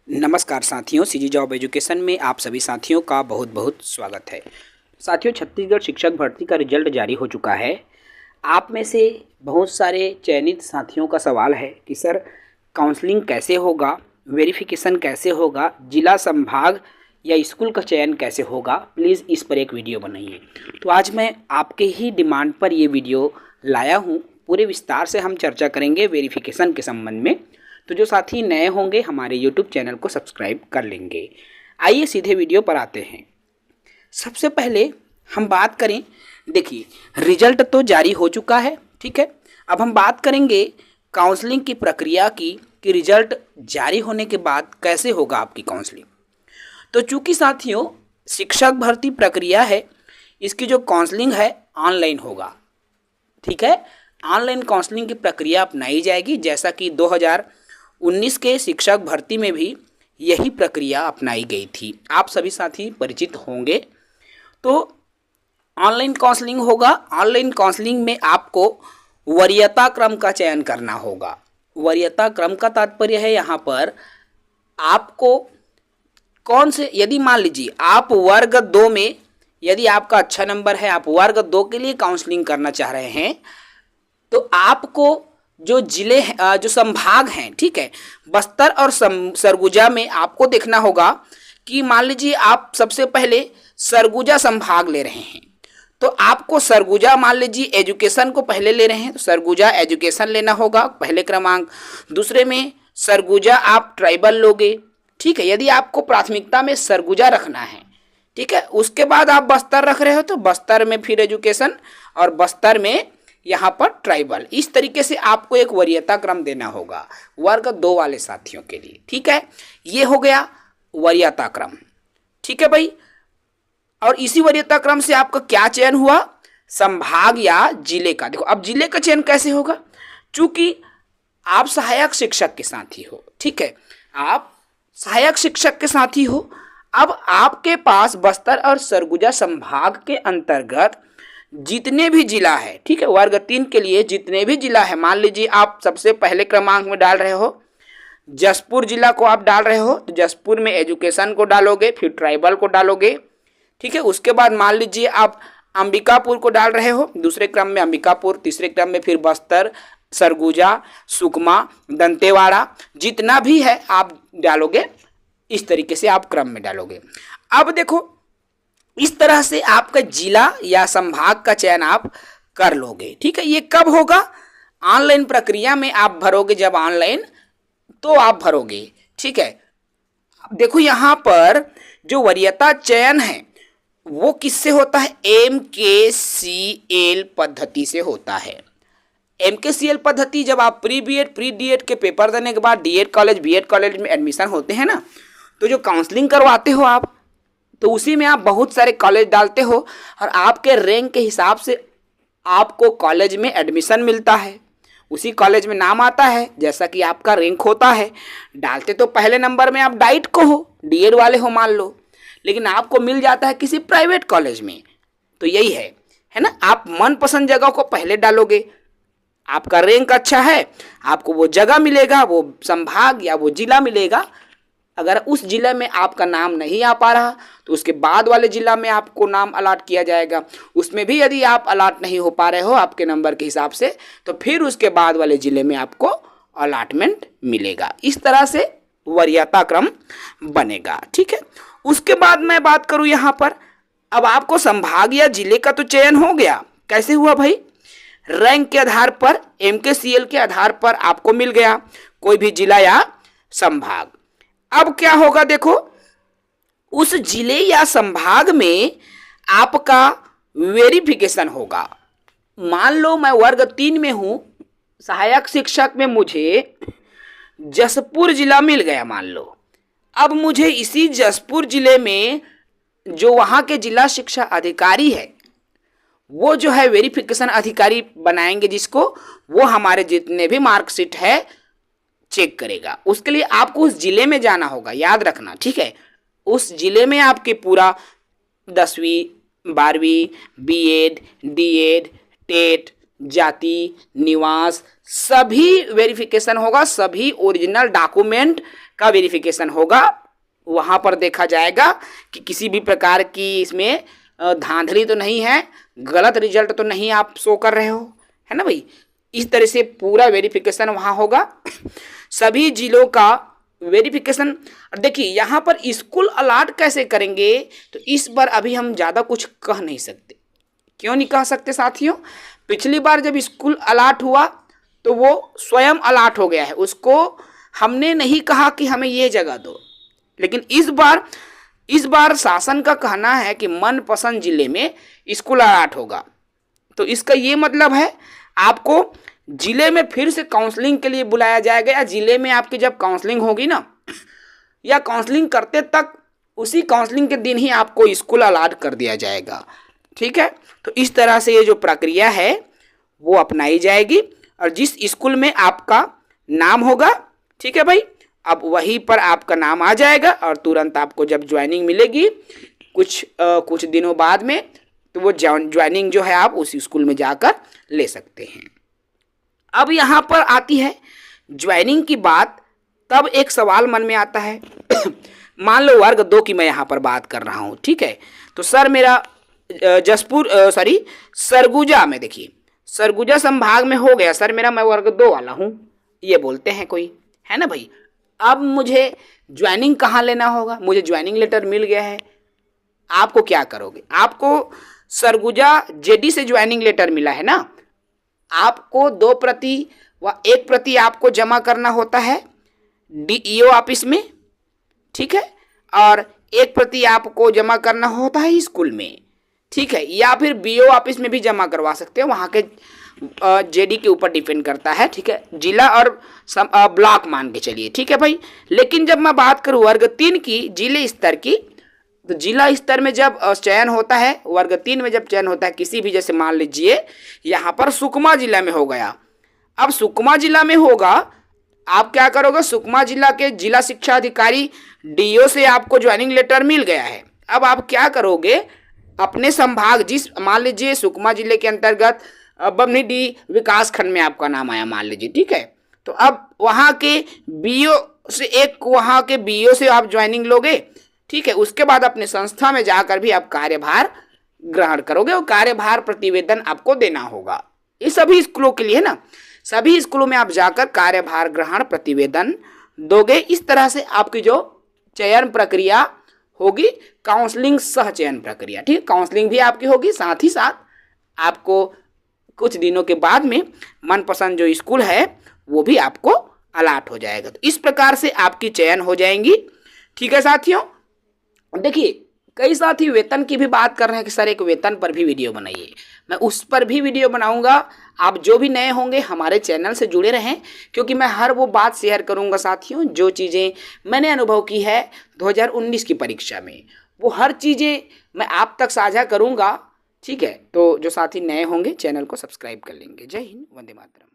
नमस्कार साथियों, CG job education में आप सभी साथियों का बहुत बहुत स्वागत है। साथियों, छत्तीसगढ़ शिक्षक भर्ती का रिजल्ट जारी हो चुका है। आप में से बहुत सारे चयनित साथियों का सवाल है कि सर काउंसलिंग कैसे होगा, वेरिफिकेशन कैसे होगा, जिला संभाग या स्कूल का चयन कैसे होगा। प्लीज़ इस पर एक वीडियो बनाइए। तो आज मैं आपके ही डिमांड पर ये वीडियो लाया हूँ। पूरे विस्तार से हम चर्चा करेंगे वेरिफिकेशन के संबंध में। तो जो साथी नए होंगे हमारे YouTube चैनल को सब्सक्राइब कर लेंगे। आइए सीधे वीडियो पर आते हैं। सबसे पहले हम बात करें, देखिए रिजल्ट तो जारी हो चुका है, ठीक है। अब हम बात करेंगे काउंसलिंग की प्रक्रिया की कि रिजल्ट जारी होने के बाद कैसे होगा आपकी काउंसलिंग। तो चूंकि साथियों शिक्षक भर्ती प्रक्रिया है, इसकी जो काउंसलिंग है ऑनलाइन होगा, ठीक है। ऑनलाइन काउंसलिंग की प्रक्रिया अपनाई जाएगी, जैसा कि 2019 के शिक्षक भर्ती में भी यही प्रक्रिया अपनाई गई थी। आप सभी साथी परिचित होंगे। तो ऑनलाइन काउंसलिंग होगा। ऑनलाइन काउंसलिंग में आपको वरीयता क्रम का चयन करना होगा। वरीयता क्रम का तात्पर्य है यहाँ पर आपको कौन से, यदि मान लीजिए आप वर्ग 2 में, यदि आपका अच्छा नंबर है, आप वर्ग 2 के लिए काउंसलिंग करना चाह रहे हैं, तो आपको जो जिले जो संभाग हैं, ठीक है, बस्तर और सरगुजा में आपको देखना होगा कि मान लीजिए आप सबसे पहले सरगुजा संभाग ले रहे हैं, तो आपको सरगुजा, मान लीजिए एजुकेशन को पहले ले रहे हैं तो सरगुजा एजुकेशन लेना होगा पहले क्रमांक। दूसरे में सरगुजा आप ट्राइबल लोगे, ठीक है, यदि आपको प्राथमिकता में सरगुजा रखना है, ठीक है। उसके बाद आप बस्तर रख रहे हो तो बस्तर में फिर एजुकेशन और बस्तर में यहाँ पर ट्राइबल। इस तरीके से आपको एक वरीयता क्रम देना होगा वर्ग 2 वाले साथियों के लिए, ठीक है। ये हो गया वरीयता क्रम, ठीक है भाई। और इसी वरीयता क्रम से आपका क्या चयन हुआ, संभाग या जिले का। देखो अब जिले का चयन कैसे होगा, चूंकि आप सहायक शिक्षक के साथी हो, ठीक है, आप सहायक शिक्षक के साथी हो। अब आपके पास बस्तर और सरगुजा संभाग के अंतर्गत जितने भी जिला है, ठीक है, वर्ग 3 के लिए जितने भी जिला है, मान लीजिए आप सबसे पहले क्रमांक में डाल रहे हो जसपुर जिला को आप डाल रहे हो, तो जसपुर में एजुकेशन को डालोगे, फिर ट्राइबल को डालोगे, ठीक है। उसके बाद मान लीजिए आप अंबिकापुर को डाल रहे हो, दूसरे क्रम में अंबिकापुर, तीसरे क्रम में फिर बस्तर, सरगुजा, सुकमा, दंतेवाड़ा, जितना भी है आप डालोगे। इस तरीके से आप क्रम में डालोगे। अब देखो इस तरह से आपका जिला या संभाग का चयन आप कर लोगे, ठीक है। ये कब होगा, ऑनलाइन प्रक्रिया में आप भरोगे, जब ऑनलाइन तो आप भरोगे, ठीक है। देखो यहाँ पर जो वरीयता चयन है वो किससे होता है, MKCL पद्धति से होता है। MKCL पद्धति, जब आप प्री बीएड प्री डीएड के पेपर देने के बाद डीएड कॉलेज बीएड कॉलेज में एडमिशन होते हैं ना, तो जो काउंसलिंग करवाते हो आप, तो उसी में आप बहुत सारे कॉलेज डालते हो और आपके रैंक के हिसाब से आपको कॉलेज में एडमिशन मिलता है, उसी कॉलेज में नाम आता है जैसा कि आपका रैंक होता है। डालते तो पहले नंबर में आप डाइट को हो, डीएड वाले हो मान लो, लेकिन आपको मिल जाता है किसी प्राइवेट कॉलेज में। तो यही है ना, आप मनपसंद जगह को पहले डालोगे, आपका रैंक अच्छा है, आपको वो जगह मिलेगा, वो संभाग या वो जिला मिलेगा। अगर उस जिले में आपका नाम नहीं आ पा रहा तो उसके बाद वाले जिला में आपको नाम अलाट किया जाएगा। उसमें भी यदि आप अलाट नहीं हो पा रहे हो आपके नंबर के हिसाब से, तो फिर उसके बाद वाले जिले में आपको अलाटमेंट मिलेगा। इस तरह से वरीयता क्रम बनेगा, ठीक है। उसके बाद मैं बात करूं यहाँ पर, अब आपको संभाग या जिले का तो चयन हो गया। कैसे हुआ भाई, रैंक के आधार पर, MKCL के आधार पर आपको मिल गया कोई भी जिला या संभाग। अब क्या होगा, देखो उस जिले या संभाग में आपका वेरिफिकेशन होगा। मान लो मैं वर्ग 3 में हूं, सहायक शिक्षक में मुझे जसपुर जिला मिल गया मान लो। अब मुझे इसी जसपुर जिले में जो वहां के जिला शिक्षा अधिकारी है, वो जो है वेरिफिकेशन अधिकारी बनाएंगे, जिसको वो हमारे जितने भी मार्कशीट है चेक करेगा। उसके लिए आपको उस जिले में जाना होगा, याद रखना, ठीक है। उस जिले में आपके पूरा 10वीं 12वीं बीएड डीएड टेट जाति, निवास, सभी वेरिफिकेशन होगा, सभी ओरिजिनल डॉक्यूमेंट का वेरिफिकेशन होगा। वहाँ पर देखा जाएगा कि किसी भी प्रकार की इसमें धांधली तो नहीं है, गलत रिजल्ट तो नहीं आप शो कर रहे हो, है ना भाई। इस तरह से पूरा वेरिफिकेशन वहाँ होगा। सभी जिलों का वेरिफिकेशन। देखिए यहाँ पर स्कूल अलाट कैसे करेंगे, तो इस बार अभी हम ज़्यादा कुछ कह नहीं सकते। क्यों नहीं कह सकते साथियों? पिछली बार जब स्कूल अलाट हुआ तो वो स्वयं अलाट हो गया है, उसको हमने नहीं कहा कि हमें ये जगह दो। लेकिन इस बार शासन का कहना है कि मनपसंद जिले में स्कूल अलाट होगा। तो इसका ये मतलब है आपको जिले में फिर से काउंसलिंग के लिए बुलाया जाएगा, या जिले में आपकी जब काउंसलिंग होगी ना, या काउंसलिंग करते तक उसी काउंसलिंग के दिन ही आपको स्कूल अलाट कर दिया जाएगा। ठीक है, तो इस तरह से ये जो प्रक्रिया है वो अपनाई जाएगी, और जिस स्कूल में आपका नाम होगा, ठीक है भाई, अब वहीं पर आपका नाम आ जाएगा, और तुरंत आपको जब ज्वाइनिंग मिलेगी कुछ दिनों बाद में, तो वो ज्वाइनिंग जो है आप उसी स्कूल में जाकर ले सकते हैं। अब यहाँ पर आती है ज्वाइनिंग की बात। तब एक सवाल मन में आता है मान लो वर्ग 2 की मैं यहाँ पर बात कर रहा हूँ, ठीक है। तो सर मेरा सरगुजा में, देखिए सरगुजा संभाग में हो गया सर मेरा, मैं वर्ग 2 वाला हूँ, ये बोलते हैं कोई, है ना भाई। अब मुझे ज्वाइनिंग कहाँ लेना होगा? मुझे ज्वाइनिंग लेटर मिल गया है, आपको क्या करोगे? आपको सरगुजा जेडी से ज्वाइनिंग लेटर मिला है ना, आपको 2 प्रति व 1 प्रति आपको जमा करना होता है डीईओ ऑफिस में, ठीक है, और 1 प्रति आपको जमा करना होता है स्कूल में, ठीक है, या फिर बीओ ऑफिस में भी जमा करवा सकते हो, वहाँ के जेडी के ऊपर डिपेंड करता है, ठीक है, जिला और ब्लॉक मान के चलिए, ठीक है भाई। लेकिन जब मैं बात करूँ वर्ग 3 की, जिले स्तर की, तो जिला स्तर में जब चयन होता है, वर्ग 3 में जब चयन होता है किसी भी, जैसे मान लीजिए यहाँ पर सुकमा जिला में हो गया। अब सुकमा जिला में होगा, आप क्या करोगे? सुकमा जिला के जिला शिक्षा अधिकारी डीओ से आपको ज्वाइनिंग लेटर मिल गया है। अब आप क्या करोगे? अपने संभाग, जिस मान लीजिए सुकमा जिले के अंतर्गत बमनीडी विकास खंड में आपका नाम आया मान लीजिए, ठीक है, तो अब वहाँ के बीओ से आप ज्वाइनिंग लोगे, ठीक है। उसके बाद अपने संस्था में जाकर भी आप कार्यभार ग्रहण करोगे, और कार्यभार प्रतिवेदन आपको देना होगा। ये सभी स्कूलों के लिए है ना, सभी स्कूलों में आप जाकर कार्यभार ग्रहण प्रतिवेदन दोगे। इस तरह से आपकी जो चयन प्रक्रिया होगी, काउंसलिंग सह चयन प्रक्रिया, ठीक है, काउंसलिंग भी आपकी होगी, साथ ही साथ आपको कुछ दिनों के बाद में मनपसंद जो स्कूल है वो भी आपको अलाट हो जाएगा। तो इस प्रकार से आपकी चयन हो जाएंगी, ठीक है साथियों। देखिए कई साथी वेतन की भी बात कर रहे हैं कि सर एक वेतन पर भी वीडियो बनाइए, मैं उस पर भी वीडियो बनाऊंगा। आप जो भी नए होंगे हमारे चैनल से जुड़े रहें, क्योंकि मैं हर वो बात शेयर करूंगा साथियों जो चीज़ें मैंने अनुभव की है 2019 की परीक्षा में, वो हर चीज़ें मैं आप तक साझा करूंगा, ठीक है। तो जो साथी नए होंगे चैनल को सब्सक्राइब कर लेंगे। जय हिंद, वंदे मातरम।